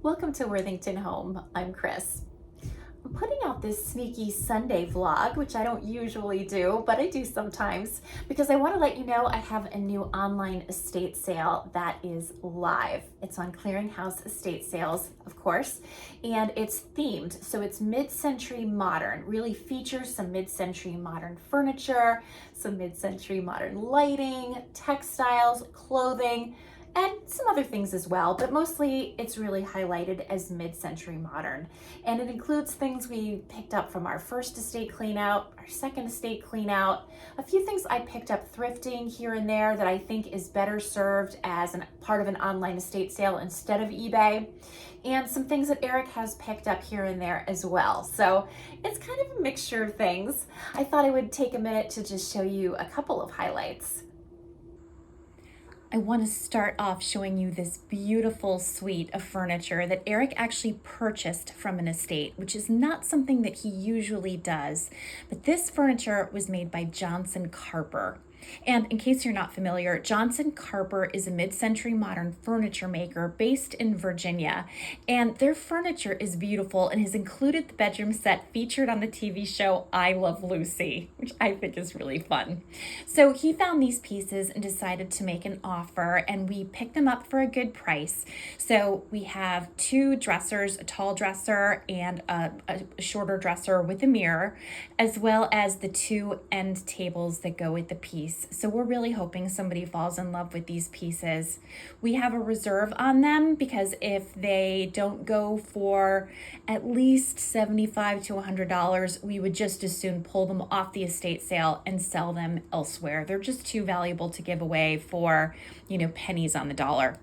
Welcome to Worthington Home. I'm Chris. I'm putting out this sneaky Sunday vlog, which I don't usually do, but I do sometimes because I want to let you know I have a new online estate sale that is live. It's on Clearinghouse Estate Sales, of course, and it's themed. So it's mid-century modern, really features some mid-century modern furniture, some mid-century modern lighting, textiles, clothing, and some other things as well, but mostly it's really highlighted as mid-century modern. And it includes things we picked up from our first estate clean out, our second estate clean out, a few things I picked up thrifting here and there that I think is better served as part of an online estate sale instead of eBay, and some things that Eric has picked up here and there as well. So it's kind of a mixture of things. I thought I would take a minute to just show you a couple of highlights. I want to start off showing you this beautiful suite of furniture that Eric actually purchased from an estate, which is not something that he usually does. But this furniture was made by Johnson Carper. And in case you're not familiar, Johnson Carper is a mid-century modern furniture maker based in Virginia. And their furniture is beautiful and has included the bedroom set featured on the TV show I Love Lucy, which I think is really fun. So he found these pieces and decided to make an offer, and we picked them up for a good price. So we have two dressers, a tall dresser and a shorter dresser with a mirror, as well as the two end tables that go with the piece. So we're really hoping somebody falls in love with these pieces. We have a reserve on them because if they don't go for at least $75 to $100, we would just as soon pull them off the estate sale and sell them elsewhere. They're just too valuable to give away for, pennies on the dollar.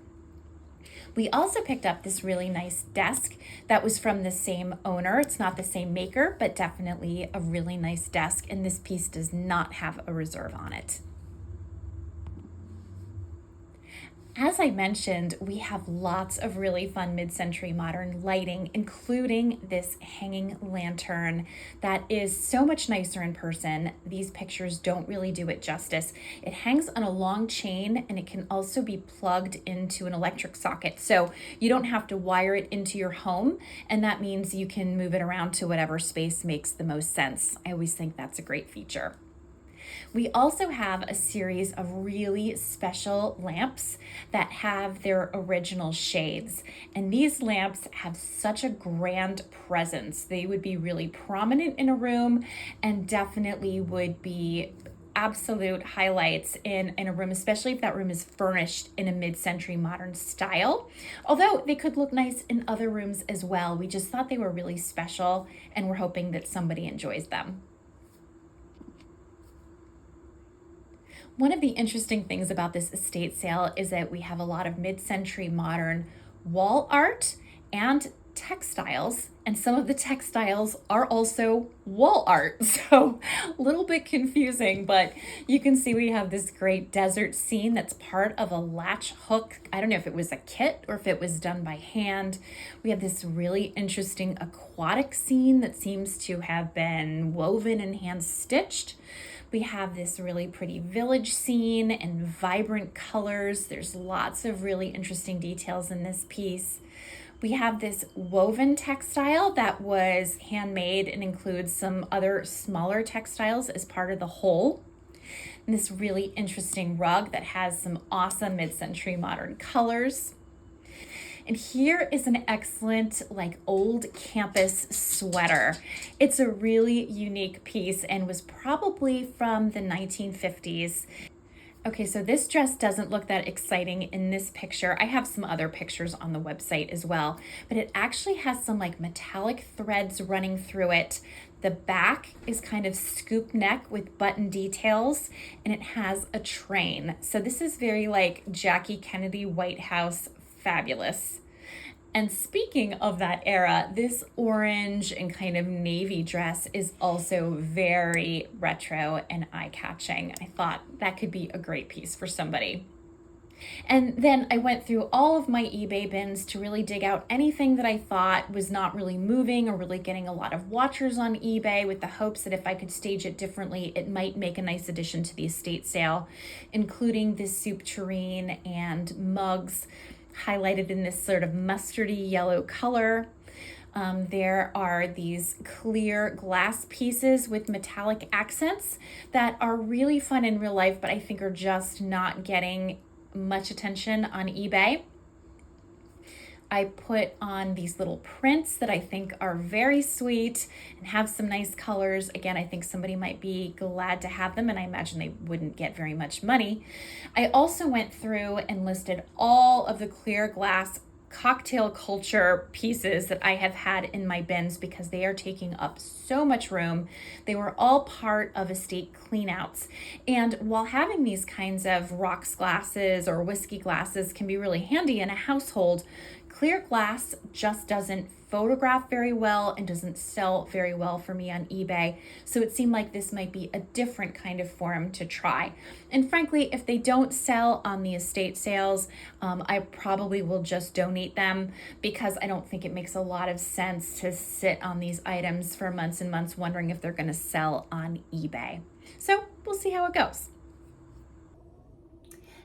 We also picked up this really nice desk that was from the same owner. It's not the same maker, but definitely a really nice desk, and this piece does not have a reserve on it. As I mentioned, we have lots of really fun mid-century modern lighting, including this hanging lantern that is so much nicer in person. These pictures don't really do it justice. It hangs on a long chain, and it can also be plugged into an electric socket. So you don't have to wire it into your home, and that means you can move it around to whatever space makes the most sense. I always think that's a great feature. We also have a series of really special lamps that have their original shades. And these lamps have such a grand presence. They would be really prominent in a room and definitely would be absolute highlights in a room, especially if that room is furnished in a mid-century modern style. Although they could look nice in other rooms as well. We just thought they were really special, and we're hoping that somebody enjoys them. One of the interesting things about this estate sale is that we have a lot of mid-century modern wall art and textiles, and some of the textiles are also wall art. So a little bit confusing, but you can see we have this great desert scene that's part of a latch hook. I don't know if it was a kit or if it was done by hand. We have this really interesting aquatic scene that seems to have been woven and hand stitched. We have this really pretty village scene and vibrant colors. There's lots of really interesting details in this piece. We have this woven textile that was handmade and includes some other smaller textiles as part of the whole. And this really interesting rug that has some awesome mid-century modern colors. And here is an excellent old campus sweater. It's a really unique piece and was probably from the 1950s. Okay, so this dress doesn't look that exciting in this picture. I have some other pictures on the website as well, but it actually has some metallic threads running through it. The back is kind of scoop neck with button details, and it has a train. So this is very Jackie Kennedy White House fabulous. And speaking of that era, this orange and kind of navy dress is also very retro and eye-catching. I thought that could be a great piece for somebody. And then I went through all of my eBay bins to really dig out anything that I thought was not really moving or really getting a lot of watchers on eBay, with the hopes that if I could stage it differently, it might make a nice addition to the estate sale, including this soup tureen and mugs. highlighted in this sort of mustardy yellow color. There are these clear glass pieces with metallic accents that are really fun in real life, but I think are just not getting much attention on eBay. I put on these little prints that I think are very sweet and have some nice colors. Again, I think somebody might be glad to have them, and I imagine they wouldn't get very much money. I also went through and listed all of the clear glass cocktail culture pieces that I have had in my bins because they are taking up so much room. They were all part of estate cleanouts. And while having these kinds of rocks glasses or whiskey glasses can be really handy in a household, clear glass just doesn't photograph very well and doesn't sell very well for me on eBay. So it seemed like this might be a different kind of form to try. And frankly, if they don't sell on the estate sales, I probably will just donate them because I don't think it makes a lot of sense to sit on these items for months and months wondering if they're going to sell on eBay. So we'll see how it goes.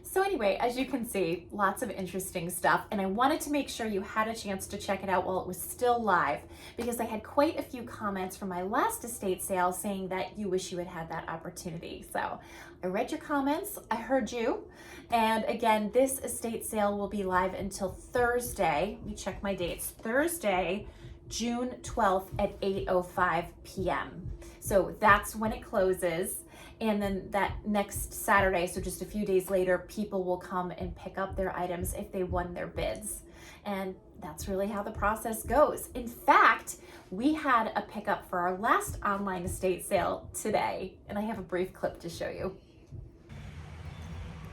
So anyway, as you can see, lots of interesting stuff, and I wanted to make sure you had a chance to check it out while it was still live because I had quite a few comments from my last estate sale saying that you wish you had had that opportunity. So I read your comments, I heard you, and again, this estate sale will be live until Thursday. Let me check my dates. Thursday, June 12th at 8:05 p.m. So that's when it closes. And then that next Saturday, so just a few days later, people will come and pick up their items if they won their bids. And that's really how the process goes. In fact, we had a pickup for our last online estate sale today, and I have a brief clip to show you.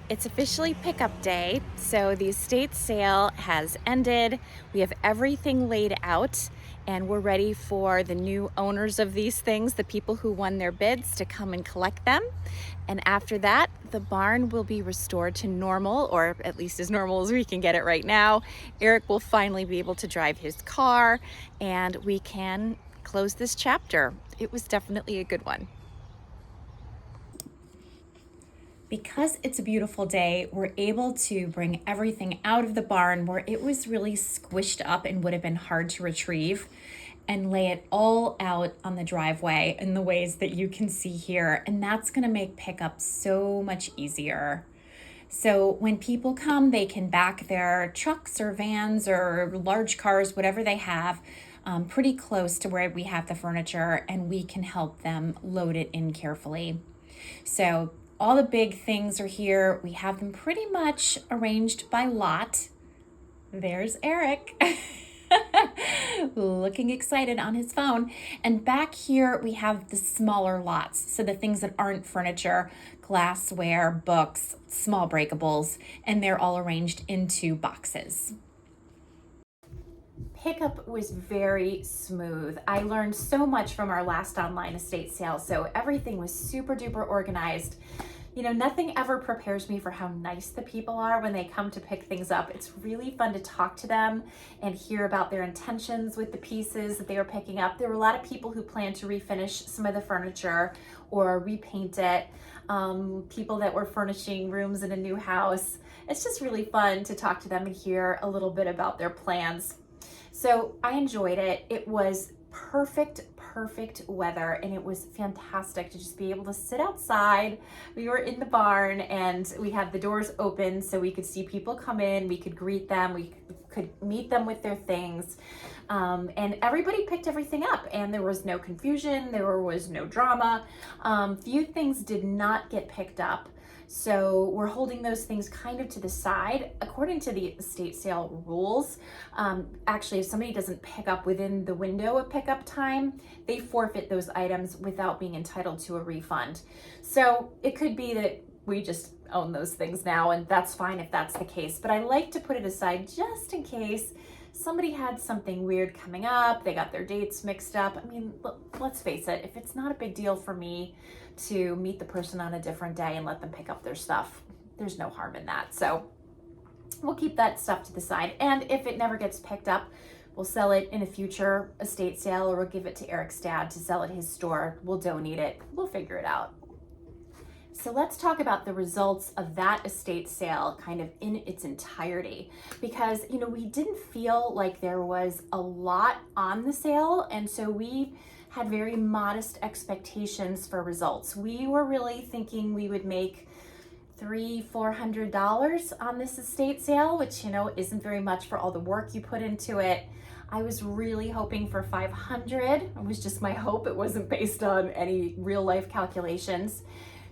It's officially pickup day, so the estate sale has ended. We have everything laid out, and we're ready for the new owners of these things, the people who won their bids, to come and collect them. And after that, the barn will be restored to normal, or at least as normal as we can get it right now. Eric will finally be able to drive his car, and we can close this chapter. It was definitely a good one. Because it's a beautiful day, we're able to bring everything out of the barn where it was really squished up and would have been hard to retrieve, and lay it all out on the driveway in the ways that you can see here. And that's gonna make pickup so much easier. So when people come, they can back their trucks or vans or large cars, whatever they have, pretty close to where we have the furniture, and we can help them load it in carefully. So all the big things are here. We have them pretty much arranged by lot. There's Eric looking excited on his phone. And back here we have the smaller lots. So the things that aren't furniture, glassware, books, small breakables, and they're all arranged into boxes. Pickup was very smooth. I learned so much from our last online estate sale, so everything was super duper organized. You know, nothing ever prepares me for how nice the people are when they come to pick things up. It's really fun to talk to them and hear about their intentions with the pieces that they are picking up. There were a lot of people who plan to refinish some of the furniture or repaint it, people that were furnishing rooms in a new house. It's just really fun to talk to them and hear a little bit about their plans. So I enjoyed it. It was perfect weather, and it was fantastic to just be able to sit outside. We were in the barn and we had the doors open so we could see people come in, we could greet them, we could meet them with their things. And everybody picked everything up, and there was no confusion, there was no drama. Few things did not get picked up. So we're holding those things kind of to the side. According to the estate sale rules, actually, if somebody doesn't pick up within the window of pickup time, they forfeit those items without being entitled to a refund. So it could be that we just own those things now, and that's fine if that's the case. But I like to put it aside just in case somebody had something weird coming up, they got their dates mixed up. I mean, let's face it, if it's not a big deal for me to meet the person on a different day and let them pick up their stuff, there's no harm in that. So we'll keep that stuff to the side. And if it never gets picked up, we'll sell it in a future estate sale, or we'll give it to Eric's dad to sell at his store. We'll donate it. We'll figure it out. So let's talk about the results of that estate sale kind of in its entirety, because we didn't feel like there was a lot on the sale, and so we had very modest expectations for results. We were really thinking we would make $300-400 on this estate sale, which isn't very much for all the work you put into it. I was really hoping for 500. It was just my hope. It wasn't based on any real life calculations.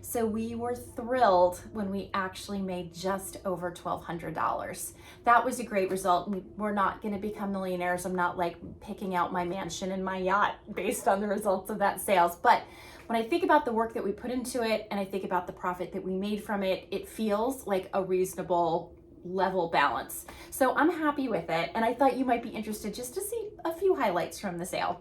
So we were thrilled when we actually made just over $1,200. That was a great result. We're not going to become millionaires. I'm not like picking out my mansion and my yacht based on the results of that sales. But when I think about the work that we put into it and I think about the profit that we made from it, it feels like a reasonable level balance. So I'm happy with it. And I thought you might be interested just to see a few highlights from the sale.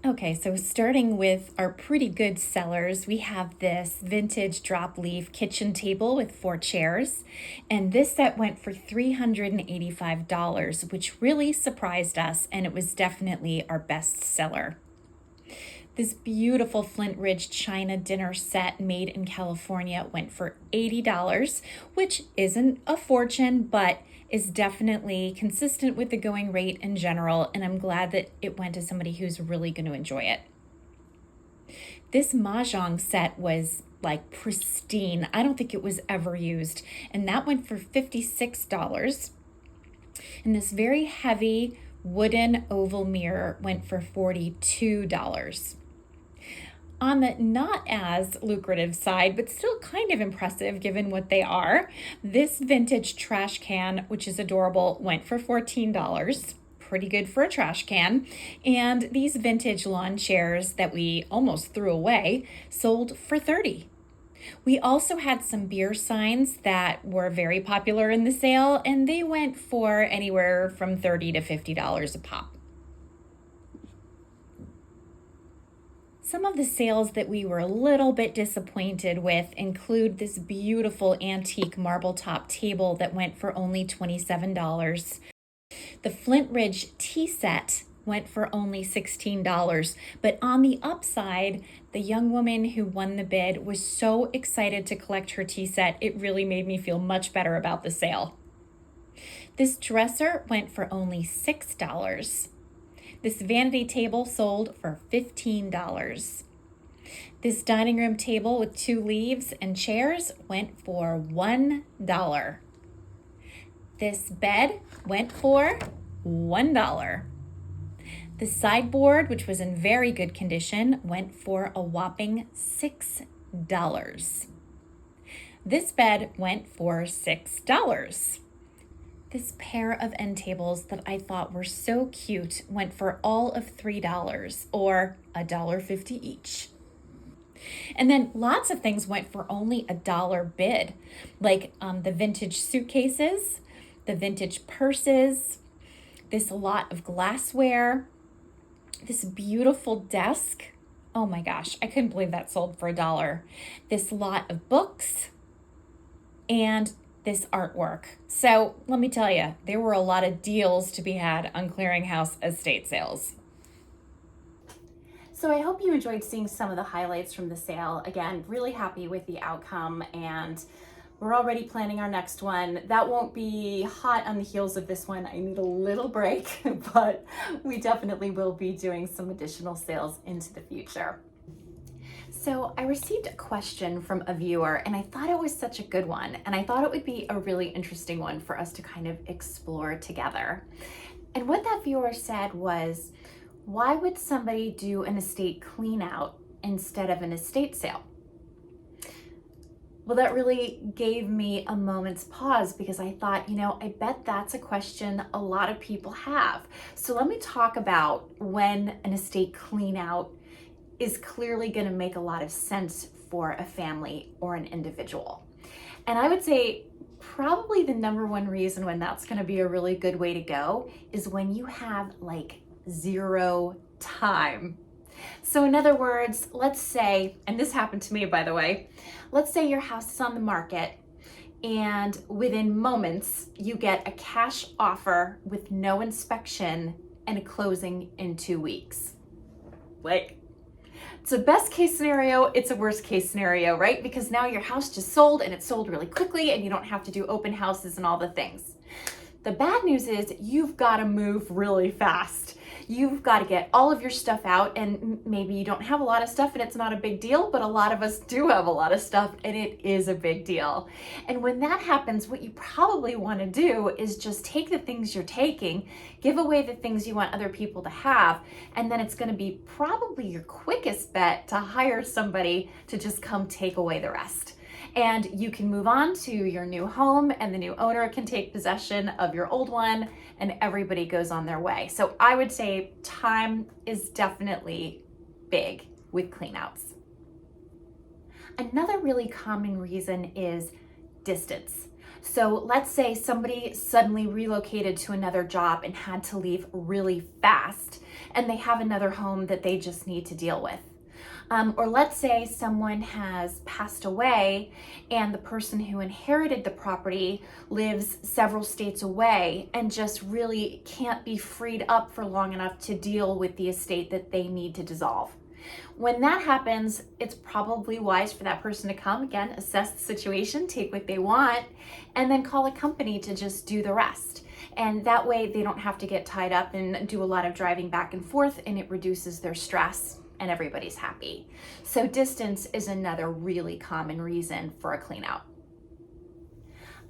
Okay, so starting with our pretty good sellers, we have this vintage drop leaf kitchen table with 4 chairs. And this set went for $385, which really surprised us, and it was definitely our best seller. This beautiful Flint Ridge China dinner set made in California went for $80, which isn't a fortune, but is definitely consistent with the going rate in general, and I'm glad that it went to somebody who's really going to enjoy it. This mahjong set was like pristine. I don't think it was ever used, and that went for $56. And this very heavy wooden oval mirror went for $42. On the not as lucrative side, but still kind of impressive given what they are, this vintage trash can, which is adorable, went for $14. Pretty good for a trash can. And these vintage lawn chairs that we almost threw away sold for $30. We also had some beer signs that were very popular in the sale, and they went for anywhere from $30 to $50 a pop. Some of the sales that we were a little bit disappointed with include this beautiful antique marble top table that went for only $27. The Flint Ridge tea set went for only $16. But on the upside, the young woman who won the bid was so excited to collect her tea set, it really made me feel much better about the sale. This dresser went for only $6. This vanity table sold for $15. This dining room table with 2 leaves and chairs went for $1. This bed went for $1. The sideboard, which was in very good condition, went for a whopping $6. This bed went for $6. This pair of end tables that I thought were so cute went for all of $3, or $1.50 each. And then lots of things went for only $1 bid, like the vintage suitcases, the vintage purses, this lot of glassware, this beautiful desk. Oh my gosh, I couldn't believe that sold for $1. This lot of books, and this artwork. So let me tell you, there were a lot of deals to be had on Clearinghouse estate sales. So I hope you enjoyed seeing some of the highlights from the sale. Again, really happy with the outcome, and we're already planning our next one. That won't be hot on the heels of this one. I need a little break, but we definitely will be doing some additional sales into the future. So I received a question from a viewer, and I thought it was such a good one, and I thought it would be a really interesting one for us to kind of explore together. And what that viewer said was, why would somebody do an estate clean out instead of an estate sale? Well, that really gave me a moment's pause, because I thought, I bet that's a question a lot of people have. So let me talk about when an estate clean out is clearly going to make a lot of sense for a family or an individual. And I would say probably the number one reason when that's going to be a really good way to go is when you have like 0 time. So in other words, let's say, and this happened to me, by the way, let's say your house is on the market and within moments you get a cash offer with no inspection and a closing in 2 weeks. Like, It's a best case scenario, it's a worst case scenario, right? Because now your house just sold and it sold really quickly and you don't have to do open houses and all the things. The bad news is you've got to move really fast. You've got to get all of your stuff out, and maybe you don't have a lot of stuff and it's not a big deal, but a lot of us do have a lot of stuff and it is a big deal. And when that happens, what you probably want to do is just take the things you're taking, give away the things you want other people to have, and then it's going to be probably your quickest bet to hire somebody to just come take away the rest. And you can move on to your new home, and the new owner can take possession of your old one, and everybody goes on their way. So I would say time is definitely big with cleanouts. Another really common reason is distance. So let's say somebody suddenly relocated to another job and had to leave really fast, and they have another home that they just need to deal with. Or let's say someone has passed away and the person who inherited the property lives several states away and just really can't be freed up for long enough to deal with the estate that they need to dissolve. When that happens, it's probably wise for that person to come, again, assess the situation, take what they want, and then call a company to just do the rest. And that way they don't have to get tied up and do a lot of driving back and forth, and it reduces their stress and everybody's happy. So distance is another really common reason for a clean out.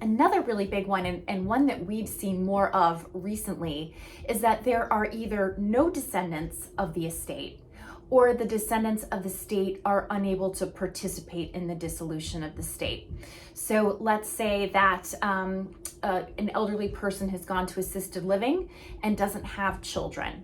Another really big one, and one that we've seen more of recently, is that there are either no descendants of the estate, or the descendants of the state are unable to participate in the dissolution of the state. So let's say that an elderly person has gone to assisted living and doesn't have children.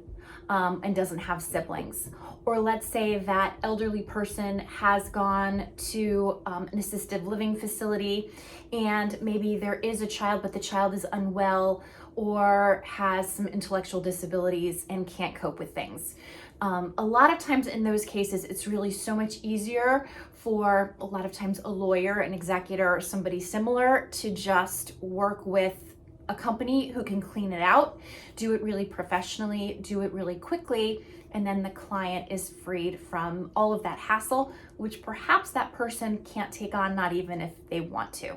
And doesn't have siblings. Or let's say that elderly person has gone to an assisted living facility and maybe there is a child, but the child is unwell or has some intellectual disabilities and can't cope with things. A lot of times in those cases, it's really so much easier for a lot of times a lawyer, an executor, or somebody similar to just work with a company who can clean it out, do it really professionally, do it really quickly, and then the client is freed from all of that hassle, which perhaps that person can't take on, not even if they want to.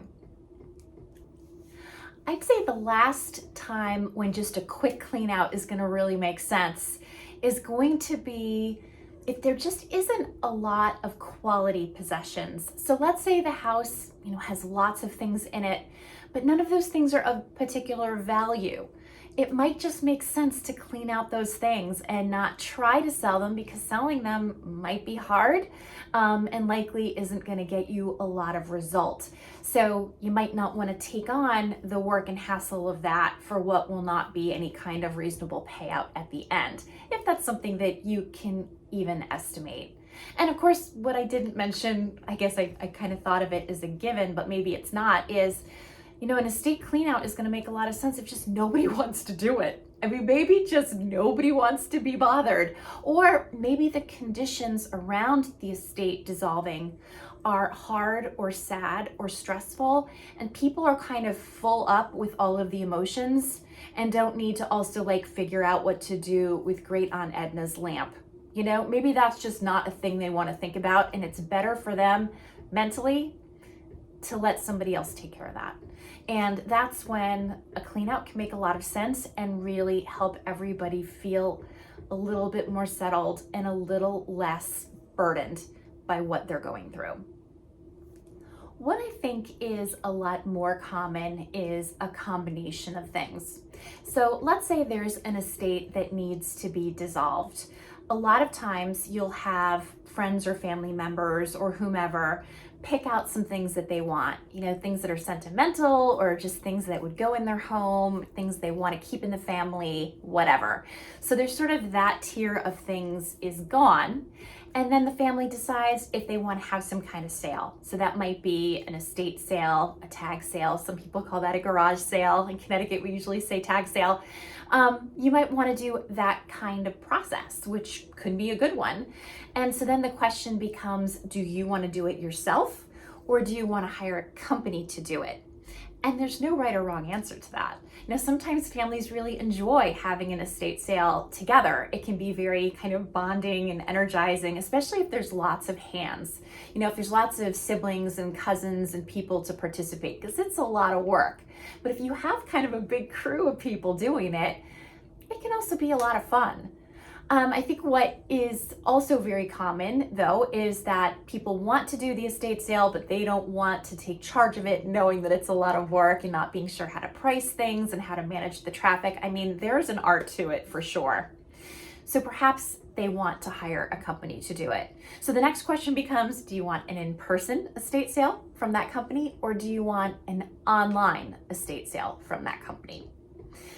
I'd say the last time when just a quick clean out is gonna really make sense is going to be if there just isn't a lot of quality possessions. So let's say the house, has lots of things in it, but none of those things are of particular value. It might just make sense to clean out those things and not try to sell them, because selling them might be hard and likely isn't going to get you a lot of result. So you might not want to take on the work and hassle of that for what will not be any kind of reasonable payout at the end, if that's something that you can even estimate. And of course, what I didn't mention, I guess I kind of thought of it as a given, but maybe it's not, is an estate clean out is going to make a lot of sense if just nobody wants to do it. I mean, maybe just nobody wants to be bothered, or maybe the conditions around the estate dissolving are hard or sad or stressful, and people are kind of full up with all of the emotions and don't need to also figure out what to do with Great Aunt Edna's lamp. Maybe that's just not a thing they want to think about, and it's better for them mentally to let somebody else take care of that. And that's when a clean out can make a lot of sense and really help everybody feel a little bit more settled and a little less burdened by what they're going through. What I think is a lot more common is a combination of things. So let's say there's an estate that needs to be dissolved. A lot of times you'll have friends or family members or whomever pick out some things that they want, things that are sentimental or just things that would go in their home, things they want to keep in the family, whatever. So there's sort of that tier of things is gone. And then the family decides if they want to have some kind of sale. So that might be an estate sale, a tag sale. Some people call that a garage sale. In Connecticut, we usually say tag sale. You might want to do that kind of process, which could be a good one. And so then the question becomes, do you want to do it yourself, or do you want to hire a company to do it? And there's no right or wrong answer to that. Sometimes families really enjoy having an estate sale together. It can be very kind of bonding and energizing, especially if there's lots of hands. If there's lots of siblings and cousins and people to participate, because it's a lot of work. But if you have kind of a big crew of people doing it, it can also be a lot of fun. I think what is also very common, though, is that people want to do the estate sale, but they don't want to take charge of it, knowing that it's a lot of work and not being sure how to price things and how to manage the traffic. I mean, there's an art to it for sure. So perhaps they want to hire a company to do it. So the next question becomes, do you want an in-person estate sale from that company, or do you want an online estate sale from that company?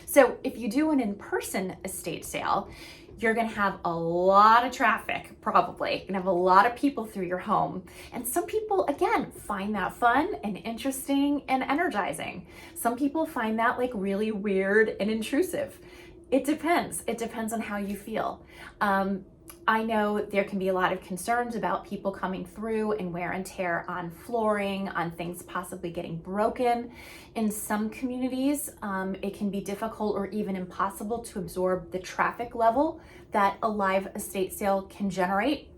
So if you do an in-person estate sale, you're going to have a lot of traffic, probably. You're going to have a lot of people through your home. And some people, again, find that fun and interesting and energizing. Some people find that like really weird and intrusive. It depends. It depends on how you feel. I know there can be a lot of concerns about people coming through and wear and tear on flooring, on things possibly getting broken. In some communities, it can be difficult or even impossible to absorb the traffic level that a live estate sale can generate.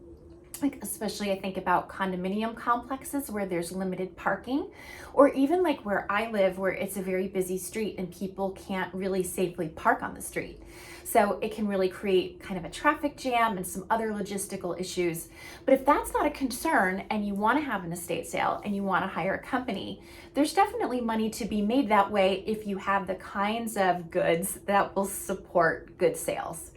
Like especially I think about condominium complexes where there's limited parking, or even like where I live where it's a very busy street and people can't really safely park on the street. So it can really create kind of a traffic jam and some other logistical issues. But if that's not a concern and you want to have an estate sale and you want to hire a company, there's definitely money to be made that way if you have the kinds of goods that will support good sales.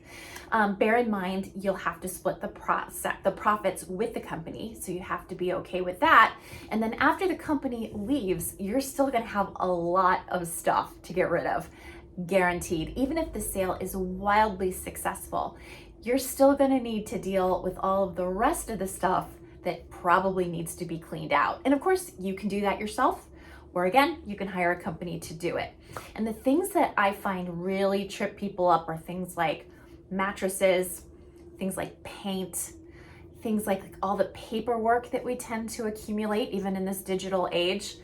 Bear in mind, you'll have to split the profits with the company, so you have to be okay with that. And then after the company leaves, you're still going to have a lot of stuff to get rid of, guaranteed. Even if the sale is wildly successful, you're still going to need to deal with all of the rest of the stuff that probably needs to be cleaned out. And of course, you can do that yourself, or again, you can hire a company to do it. And the things that I find really trip people up are things like mattresses, things like paint, things like all the paperwork that we tend to accumulate even in this digital age,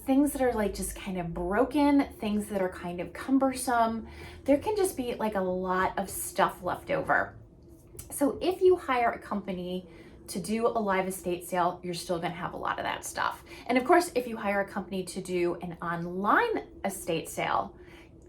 things that are like just kind of broken, things that are kind of cumbersome. There can just be like a lot of stuff left over. So if you hire a company to do a live estate sale, you're still going to have a lot of that stuff. And of course, if you hire a company to do an online estate sale,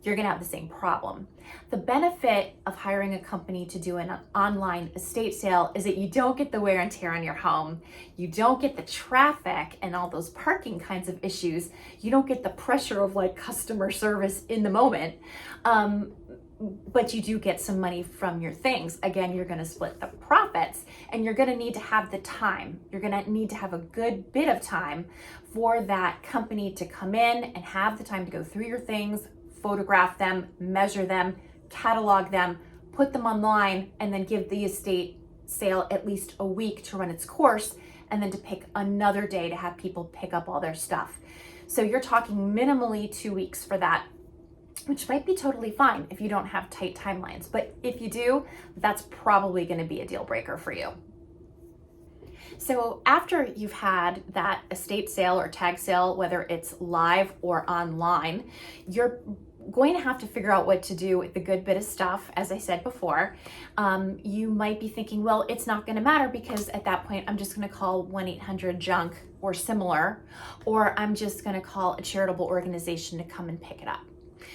you're going to have the same problem. The benefit of hiring a company to do an online estate sale is that you don't get the wear and tear on your home. You don't get the traffic and all those parking kinds of issues. You don't get the pressure of like customer service in the moment. But you do get some money from your things. Again, you're going to split the profits, and you're going to need to have the time. You're going to need to have a good bit of time for that company to come in and have the time to go through your things, photograph them, measure them, catalog them, put them online, and then give the estate sale at least a week to run its course, and then to pick another day to have people pick up all their stuff. So you're talking minimally 2 weeks for that, which might be totally fine if you don't have tight timelines. But if you do, that's probably going to be a deal breaker for you. So after you've had that estate sale or tag sale, whether it's live or online, you're going to have to figure out what to do with the good bit of stuff. As I said before, you might be thinking, well, it's not going to matter because at that point, I'm just going to call 1-800-JUNK or similar, or I'm just going to call a charitable organization to come and pick it up.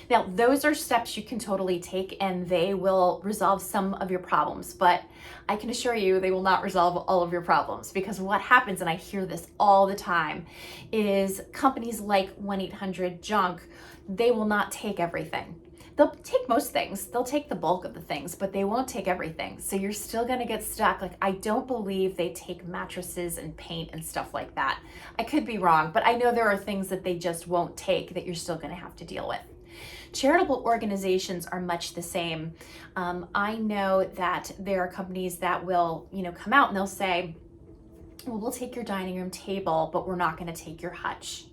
Now, those are steps you can totally take and they will resolve some of your problems, but I can assure you they will not resolve all of your problems, because what happens, and I hear this all the time, is companies like 1-800-JUNK, they will not take everything. They'll take most things, they'll take the bulk of the things, but they won't take everything. So you're still gonna get stuck. Like, I don't believe they take mattresses and paint and stuff like that. I could be wrong, but I know there are things that they just won't take that you're still gonna have to deal with. Charitable organizations are much the same. I know that there are companies that will, come out and they'll say, well, we'll take your dining room table, but we're not going to take your hutch.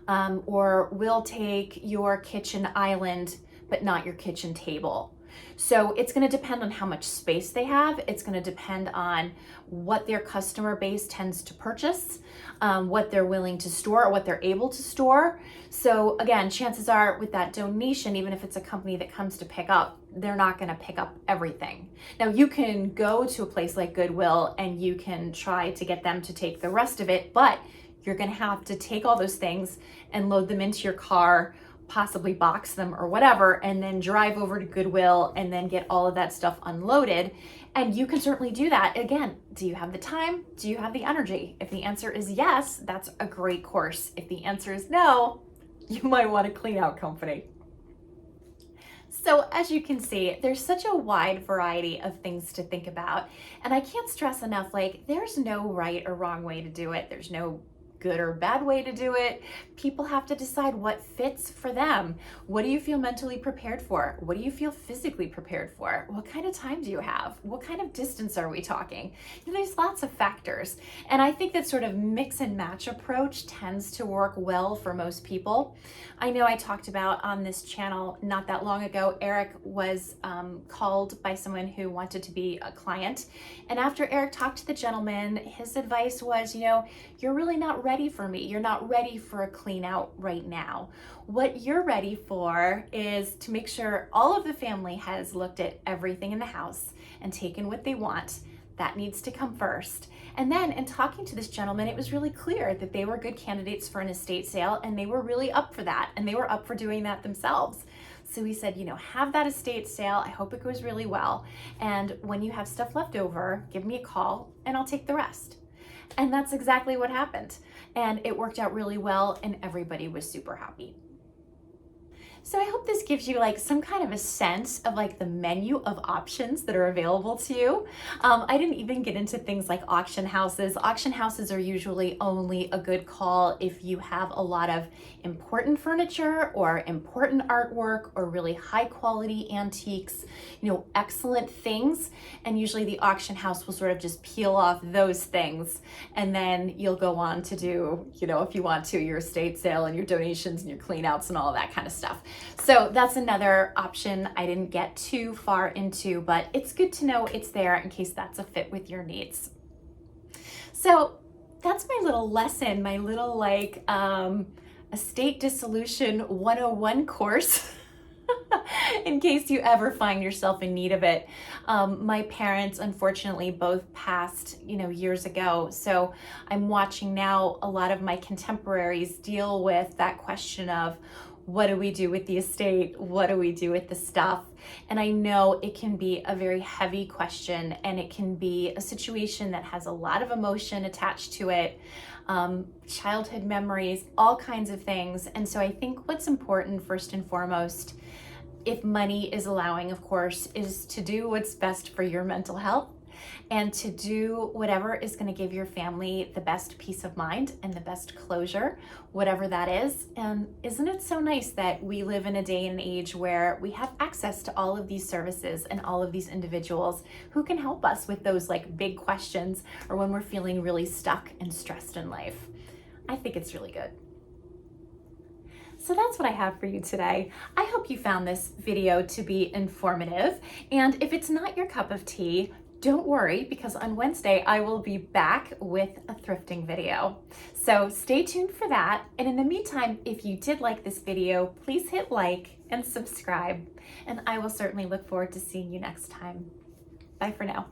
Or we'll take your kitchen island, but not your kitchen table. So it's going to depend on how much space they have. It's going to depend on what their customer base tends to purchase, what they're willing to store or what they're able to store. So again, chances are with that donation, even if it's a company that comes to pick up, they're not going to pick up everything. Now you can go to a place like Goodwill and you can try to get them to take the rest of it, but you're going to have to take all those things and load them into your car, possibly box them or whatever, and then drive over to Goodwill and then get all of that stuff unloaded. And you can certainly do that. Again, do you have the time? Do you have the energy? If the answer is yes, that's a great course. If the answer is no, you might want a clean out company. So as you can see, there's such a wide variety of things to think about. And I can't stress enough, like, there's no right or wrong way to do it. There's no good or bad way to do it. People have to decide what fits for them. What do you feel mentally prepared for? What do you feel physically prepared for? What kind of time do you have? What kind of distance are we talking? You know, there's lots of factors. And I think that sort of mix and match approach tends to work well for most people. I know I talked about on this channel not that long ago, Eric was called by someone who wanted to be a client. And after Eric talked to the gentleman, his advice was, you know, you're really not ready for me. You're not ready for a clean out right now. What you're ready for is to make sure all of the family has looked at everything in the house and taken what they want. That needs to come first. And then in talking to this gentleman, it was really clear that they were good candidates for an estate sale and they were really up for that. And they were up for doing that themselves. So he said, you know, have that estate sale. I hope it goes really well. And when you have stuff left over, give me a call and I'll take the rest. And that's exactly what happened. And it worked out really well and everybody was super happy. So I hope this gives you like some kind of a sense of like the menu of options that are available to you. I didn't even get into things like auction houses. Auction houses are usually only a good call if you have a lot of important furniture or important artwork or really high quality antiques, you know, excellent things. And usually the auction house will sort of just peel off those things. And then you'll go on to do, you know, if you want to, your estate sale and your donations and your clean outs and all that kind of stuff. So that's another option I didn't get too far into, but it's good to know it's there in case that's a fit with your needs. So that's my little lesson, my little like estate dissolution 101 course. In case you ever find yourself in need of it. My parents unfortunately both passed, you know, years ago. So I'm watching now a lot of my contemporaries deal with that question of what do we do with the estate? What do we do with the stuff? And I know it can be a very heavy question and it can be a situation that has a lot of emotion attached to it. Childhood memories, all kinds of things. And so I think what's important first and foremost, if money is allowing, of course, is to do what's best for your mental health and to do whatever is going to give your family the best peace of mind and the best closure, whatever that is. And isn't it so nice that we live in a day and age where we have access to all of these services and all of these individuals who can help us with those like big questions or when we're feeling really stuck and stressed in life. I think it's really good. So that's what I have for you today. I hope you found this video to be informative. And if it's not your cup of tea, don't worry, because on Wednesday I will be back with a thrifting video. So stay tuned for that. And in the meantime, if you did like this video, please hit like and subscribe. And I will certainly look forward to seeing you next time. Bye for now.